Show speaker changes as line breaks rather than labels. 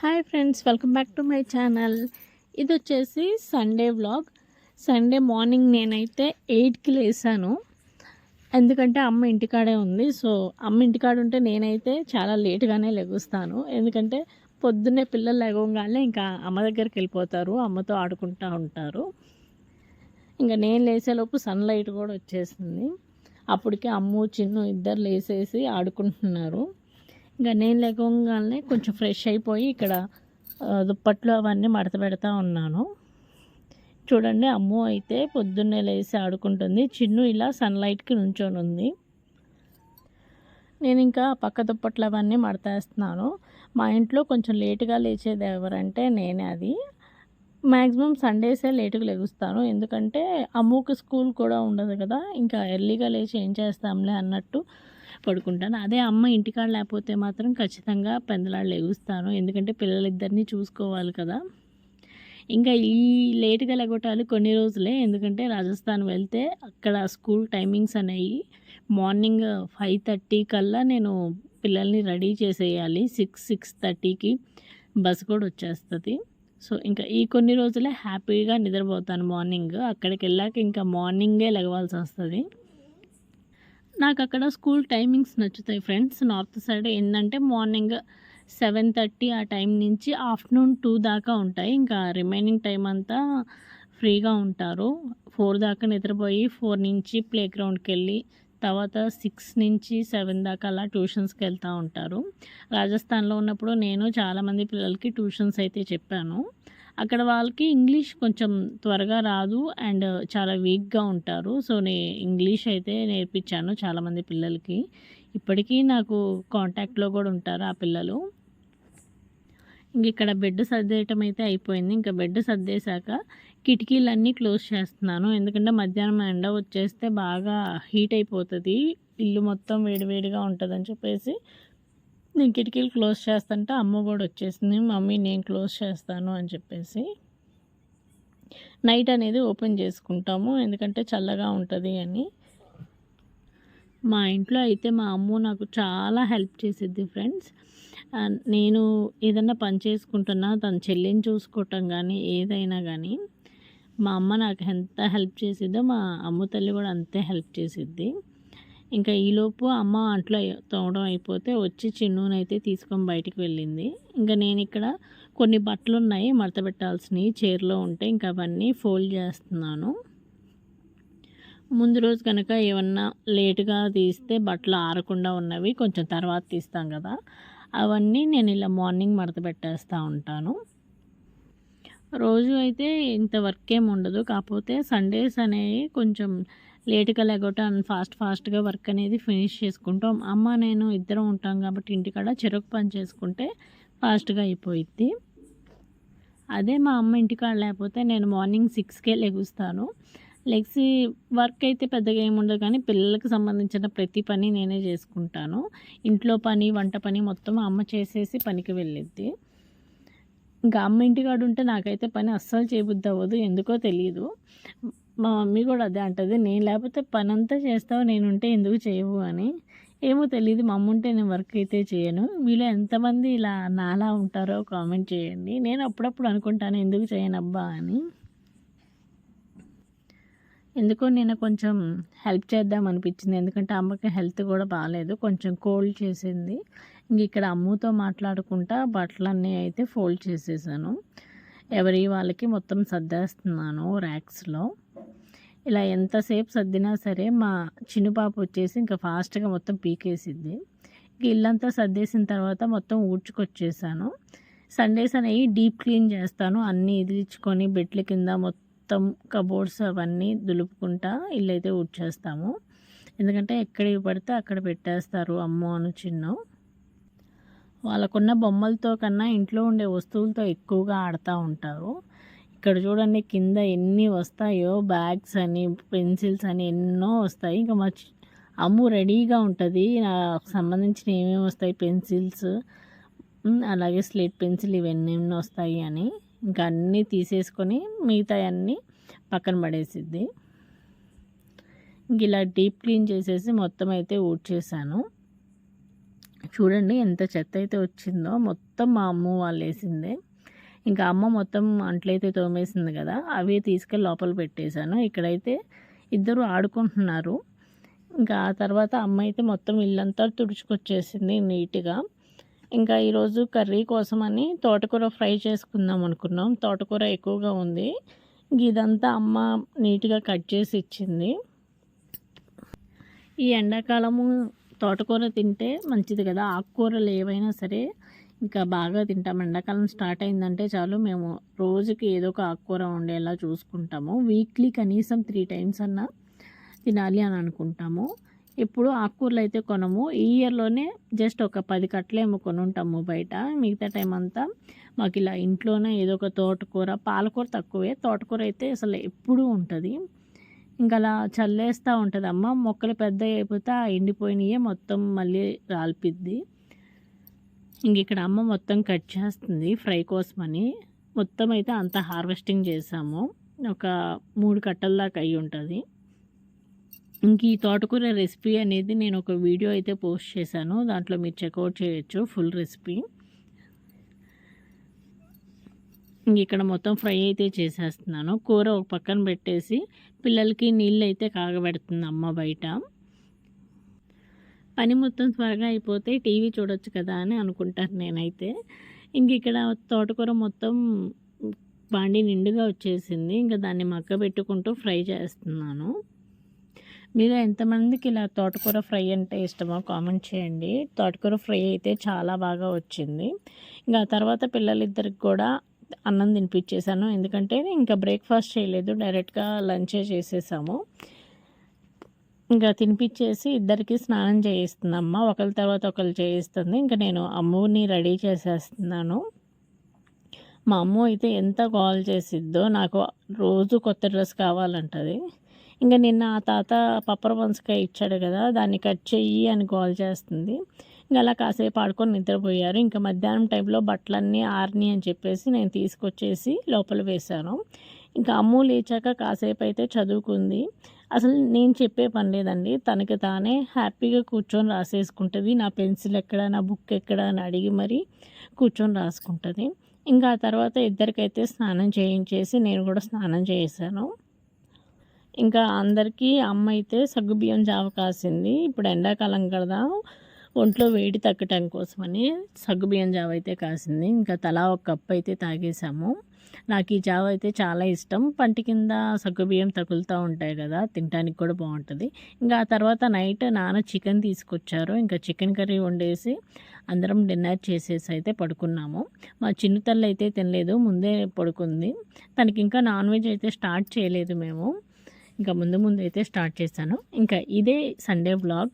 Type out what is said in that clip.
Hi friends, welcome back to my channel. ఇది వచ్చేసి Sunday vlog. Sunday morning నేనైతే 8కి లేసాను. ఎందుకంటే అమ్మ ఇంటికాడే ఉంది. సో అమ్మ ఇంటికాడ ఉంటే నేనైతే చాలా లేట్గానే లెగుస్తాను. ఎందుకంటే పొద్దున్నే పిల్లలు లేవగానే ఇంకా అమ్మ దగ్గరికి వెళ్ళిపోతారు, అమ్మతో ఆడుకుంటూ ఉంటారు. ఇంకా నేను లేసేలోపు సన్లైట్ కూడా వచ్చేసింది. అప్పటికే అమ్ము చిన్ను ఇద్దరు లేసేసి ఆడుకుంటున్నారు. ఇంకా నేను లేవగానే కొంచెం ఫ్రెష్ అయిపోయి ఇక్కడ దుప్పట్లు అవన్నీ మడత పెడతా ఉన్నాను. చూడండి, అమ్ము అయితే పొద్దున్నే లేసి ఆడుకుంటుంది, చిన్ను ఇలా సన్లైట్కి నుంచొని ఉంది. నేను ఇంకా పక్క దుప్పట్లు అవన్నీ మడతేస్తున్నాను. మా ఇంట్లో కొంచెం లేటుగా లేచేది ఎవరంటే నేనే. అది మ్యాక్సిమం సండేసే లేటుగా లెగుస్తాను. ఎందుకంటే అమ్ముకి స్కూల్ కూడా ఉండదు కదా, ఇంకా ఎర్లీగా లేచి ఏం చేస్తాంలే అన్నట్టు పడుకుంటాను. అదే అమ్మ ఇంటికాడ లేకపోతే మాత్రం ఖచ్చితంగా పెందలాడ లెగుస్తాను. ఎందుకంటే పిల్లలిద్దరినీ చూసుకోవాలి కదా. ఇంకా ఈ లేటుగా లెగటాలు కొన్ని రోజులే. ఎందుకంటే రాజస్థాన్ వెళ్తే అక్కడ స్కూల్ టైమింగ్స్ అనేవి మార్నింగ్ 5:30 కల్లా నేను పిల్లల్ని రెడీ చేసేయాలి. 6:30కి బస్సు కూడా వచ్చేస్తుంది. సో ఇంకా ఈ కొన్ని రోజులే హ్యాపీగా నిద్రపోతాను మార్నింగ్. అక్కడికి వెళ్ళాక ఇంకా మార్నింగే లెగవాల్సి వస్తుంది. నాకు అక్కడ స్కూల్ టైమింగ్స్ నచ్చుతాయి ఫ్రెండ్స్. నార్త్ సైడ్ ఏంటంటే మార్నింగ్ 7:30 ఆ టైం నుంచి ఆఫ్టర్నూన్ 2 దాకా ఉంటాయి. ఇంకా రిమైనింగ్ టైం అంతా ఫ్రీగా ఉంటారు. 4 దాకా నిద్రపోయి 4 నుంచి ప్లే గ్రౌండ్కి వెళ్ళి తర్వాత 6 నుంచి 7 దాకా అలా ట్యూషన్స్కి వెళ్తూ ఉంటారు. రాజస్థాన్లో ఉన్నప్పుడు నేను చాలామంది పిల్లలకి ట్యూషన్స్ అయితే చెప్పాను. అక్కడ వాళ్ళకి ఇంగ్లీష్ కొంచెం త్వరగా రాదు అండ్ చాలా వీక్గా ఉంటారు. సో ఇంగ్లీష్ అయితే నేర్పించాను చాలామంది పిల్లలకి. ఇప్పటికీ నాకు కాంటాక్ట్లో కూడా ఉంటారు ఆ పిల్లలు. ఇంక ఇక్కడ బెడ్ సర్దేయటం అయితే అయిపోయింది. ఇంకా బెడ్ సర్దేశాక కిటికీలన్నీ క్లోజ్ చేస్తున్నాను. ఎందుకంటే మధ్యాహ్నం ఎండ వచ్చేస్తే బాగా హీట్ అయిపోతుంది, ఇల్లు మొత్తం వేడివేడిగా ఉంటుందని చెప్పేసి నేను కిటికీలు క్లోజ్ చేస్తుంటే అమ్మ కూడా వచ్చేసింది. మమ్మీ నేను క్లోజ్ చేస్తాను అని చెప్పేసి. నైట్ అనేది ఓపెన్ చేసుకుంటాము ఎందుకంటే చల్లగా ఉంటుంది అని. మా ఇంట్లో అయితే మా అమ్మ నాకు చాలా హెల్ప్ చేసిద్ది ఫ్రెండ్స్. నేను ఏదన్నా పని చేసుకుంటున్నా తన చెల్లిని చూసుకోవటం కానీ ఏదైనా కానీ మా అమ్మ నాకు ఎంత హెల్ప్ చేసిద్దో మా అమ్మ తల్లి కూడా అంతే హెల్ప్ చేసిద్ది. ఇంకా ఈలోపు అమ్మ అంట్లో తోమడం అయిపోతే వచ్చి చిన్నునైతే తీసుకొని బయటికి వెళ్ళింది. ఇంకా నేను ఇక్కడ కొన్ని బట్టలు ఉన్నాయి మడత పెట్టాల్సినవి చైర్లో ఉంటే ఇంకా అవన్నీ ఫోల్డ్ చేస్తున్నాను. ముందు రోజు కనుక ఏమన్నా లేటుగా తీస్తే బట్టలు ఆరకుండా ఉన్నవి కొంచెం తర్వాత తీస్తాం కదా, అవన్నీ నేను ఇలా మార్నింగ్ మడత పెట్టేస్తూ ఉంటాను. రోజు అయితే ఇంత వర్క్ ఏమి ఉండదు, కాకపోతే సండేస్ అనేవి కొంచెం లేటుగా లెగటం ఫాస్ట్గా వర్క్ అనేది ఫినిష్ చేసుకుంటాం. అమ్మ నేను ఇద్దరం ఉంటాం కాబట్టి ఇంటికాడ చెరకు పని చేసుకుంటే ఫాస్ట్గా అయిపోయిద్ది. అదే మా అమ్మ ఇంటికాడ లేకపోతే నేను మార్నింగ్ 6కే లెగుస్తాను. లెగ్సి వర్క్ అయితే పెద్దగా ఏముండదు, కానీ పిల్లలకు సంబంధించిన ప్రతి పని నేనే చేసుకుంటాను. ఇంట్లో పని వంట పని మొత్తం అమ్మ చేసేసి పనికి వెళ్ళిద్ది. ఇంకా అమ్మ ఇంటికాడ ఉంటే నాకైతే పని అస్సలు చేయబుద్ధి అవ్వదు, ఎందుకో తెలియదు. మా మమ్మీ కూడా అదే అంటది, నేను లేకపోతే పని అంతా చేస్తావు, నేనుంటే ఎందుకు చేయవు అని. ఏమో తెలియదు, మా అమ్మ ఉంటే నేను వర్క్ అయితే చేయను. వీళ్ళు ఎంతమంది ఇలా నాలా ఉంటారో కామెంట్ చేయండి. నేను అప్పుడప్పుడు అనుకుంటాను ఎందుకు చేయనబ్బా అని. ఎందుకో నేను కొంచెం హెల్ప్ చేద్దాం అనిపించింది, ఎందుకంటే అమ్మకి హెల్త్ కూడా బాగాలేదు, కొంచెం కోల్డ్ చేసింది. ఇంక ఇక్కడ అమ్మతో మాట్లాడుకుంటా బట్టలన్నీ అయితే ఫోల్డ్ చేసేసాను. ఎవరి వాళ్ళకి మొత్తం సర్దేస్తున్నాను ర్యాక్స్లో. ఇలా ఎంతసేపు సర్దినా సరే మా చిన్న పాప వచ్చేసి ఇంకా ఫాస్ట్గా మొత్తం పీకేసిద్ది. ఇంక ఇల్లంతా సర్దేసిన తర్వాత మొత్తం ఊడ్చుకొచ్చేసాను. సండేస్ అనేవి డీప్ క్లీన్ చేస్తాను, అన్నీ ఇదిలించుకొని బెడ్ల కింద మొత్తం కబోర్డ్స్ అవన్నీ దులుపుకుంటా ఇల్లు అయితే ఊడ్చేస్తాము. ఎందుకంటే ఎక్కడికి పడితే అక్కడ పెట్టేస్తారు అమ్మ అను చిన్ను. వాళ్ళకున్న బొమ్మలతో కన్నా ఇంట్లో ఉండే వస్తువులతో ఎక్కువగా ఆడుతూ ఉంటారు. ఇక్కడ చూడండి కింద ఎన్ని వస్తాయో, బ్యాగ్స్ అని పెన్సిల్స్ అని ఎన్నో వస్తాయి. ఇంకా మా అమ్ము రెడీగా ఉంటుంది నాకు సంబంధించిన ఏమేమి వస్తాయి, పెన్సిల్స్ అలాగే స్లేట్ పెన్సిల్ ఇవన్నీ వస్తాయి అని. ఇంకా అన్నీ తీసేసుకొని మిగతా అన్నీ పక్కన పడేసిద్ది. ఇంక ఇలా డీప్ క్లీన్ చేసేసి మొత్తం అయితే ఊడ్చేసాను. చూడండి ఎంత చెత్త అయితే వచ్చిందో, మొత్తం మా అమ్మ వాళ్ళు వేసిందే. ఇంకా అమ్మ మొత్తం అంట్లయితే తోమేసింది కదా, అవి తీసుకెళ్ళి లోపల పెట్టేశాను. ఇక్కడైతే ఇద్దరు ఆడుకుంటున్నారు. ఇంకా ఆ తర్వాత అమ్మ అయితే మొత్తం ఇల్లంతా తుడుచుకొచ్చేసింది నీట్గా. ఇంకా ఈరోజు కర్రీ కోసమని తోటకూర ఫ్రై చేసుకుందాం అనుకున్నాం. తోటకూర ఎక్కువగా ఉంది. ఇదంతా అమ్మ నీట్గా కట్ చేసి ఇచ్చింది. ఈ ఎండాకాలము తోటకూర తింటే మంచిది కదా, ఆకుకూరలు ఏవైనా సరే ఇంకా బాగా తింటాం. ఎండాకాలం స్టార్ట్ అయిందంటే చాలు మేము రోజుకి ఏదో ఒక ఆకుకూర ఉండేలా చూసుకుంటాము. వీక్లీ కనీసం 3 టైమ్స్ అన్నా తినాలి అని అనుకుంటాము. ఎప్పుడు ఆకుకూరలు అయితే కొనము. ఈ ఇయర్లోనే జస్ట్ ఒక 10 కట్టలేమో కొని ఉంటాము బయట. మిగతా టైం అంతా మాకు ఇలా ఇంట్లోనే ఏదో ఒక తోటకూర, పాలకూర తక్కువే, తోటకూర అయితే అసలు ఎప్పుడూ ఉంటుంది. ఇంకా అలా చల్లేస్తూ ఉంటుంది అమ్మ. మొక్కలు పెద్ద అయిపోతే ఆ ఎండిపోయినయే మొత్తం మళ్ళీ రాల్పిద్ది. ఇంక ఇక్కడ అమ్మ మొత్తం కట్ చేస్తుంది ఫ్రై కోసమని. మొత్తం అయితే అంత హార్వెస్టింగ్ చేసాము. ఒక 3 కట్టల దాకా అయి ఉంటుంది. ఇంక ఈ తోటకూర రెసిపీ అనేది నేను ఒక వీడియో అయితే పోస్ట్ చేశాను, దాంట్లో మీరు చెక్అవుట్ చేయొచ్చు ఫుల్ రెసిపీ. ఇంక ఇక్కడ మొత్తం ఫ్రై అయితే చేసేస్తున్నాను. కూర ఒక పక్కన పెట్టేసి పిల్లలకి నీళ్ళు అయితే కాగబెడుతుంది అమ్మ బయట. పని మొత్తం త్వరగా అయిపోతే టీవీ చూడొచ్చు కదా అని అనుకుంటాను నేనైతే. ఇంక ఇక్కడ తోటకూర మొత్తం బాండి నిండుగా వచ్చేసింది. ఇంకా దాన్ని మగ్గబెట్టుకుంటూ ఫ్రై చేస్తున్నాను. మీరు ఎంతమందికి ఇలా తోటకూర ఫ్రై అంటే ఇష్టమో కామెంట్ చేయండి. తోటకూర ఫ్రై అయితే చాలా బాగా వచ్చింది. ఇంకా తర్వాత పిల్లలిద్దరికి కూడా అన్నం తినిపించేసాను, ఎందుకంటే ఇంకా బ్రేక్ఫాస్ట్ చేయలేదు, డైరెక్ట్గా లంచే చేసేసాము. ఇంకా తినిపించేసి ఇద్దరికి స్నానం చేయిస్తుందమ్మ, ఒకరి తర్వాత ఒకరు చేయిస్తుంది. ఇంకా నేను అమ్ముని రెడీ చేసేస్తున్నాను. మా అమ్మ అయితే ఎంత కాల్ చేసిద్దో, నాకు రోజు కొత్త డ్రెస్ కావాలంటది. ఇంకా నిన్న ఆ తాత పప్పర పనసకాయ ఇచ్చాడు కదా, దాన్ని కట్ చెయ్యి అని కాల్ చేస్తుంది. ఇంకా అలా కాసేపు ఆడుకొని నిద్రపోయారు. ఇంకా మధ్యాహ్నం టైంలో బట్టలన్నీ ఆరిని అని చెప్పేసి నేను తీసుకొచ్చేసి లోపల వేశాను. ఇంకా అమ్ము లేచాక కాసేపు అయితే చదువుకుంది. అసలు నేను చెప్పే పని లేదండి, తనకి తానే హ్యాపీగా కూర్చొని రాసేసుకుంటుంది. నా పెన్సిల్ ఎక్కడ, నా బుక్ ఎక్కడ అని అడిగి మరీ కూర్చొని రాసుకుంటుంది. ఇంకా ఆ తర్వాత ఇద్దరికైతే స్నానం చేయించేసి నేను కూడా స్నానం చేశాను. ఇంకా అందరికీ అమ్మ అయితే సగ్గుబియ్యం జావ కాసింది. ఇప్పుడు ఎండాకాలం కదా, ఒంట్లో వేడి తగ్గటం కోసమని సగ్గుబియ్యం జావ అయితే కాసింది. ఇంకా తలా ఒక కప్పు అయితే తాగేసాము. నాకు ఈ జావ అయితే చాలా ఇష్టం. పంటి కింద సగ్గుబియ్యం తగులుతూ ఉంటాయి కదా, తినడానికి కూడా బాగుంటుంది. ఇంకా ఆ తర్వాత నైట్ నాన్న చికెన్ తీసుకొచ్చారు. ఇంకా చికెన్ కర్రీ వండేసి అందరం డిన్నర్ చేసేసి అయితే పడుకున్నాము. మా చిన్న తల్లి అయితే తినలేదు, ముందే పడుకుంది. తనకి ఇంకా నాన్ వెజ్ అయితే స్టార్ట్ చేయలేదు మేము, ఇంకా ముందు అయితే స్టార్ట్ చేశాను. ఇంకా ఇదే సండే వ్లాగ్.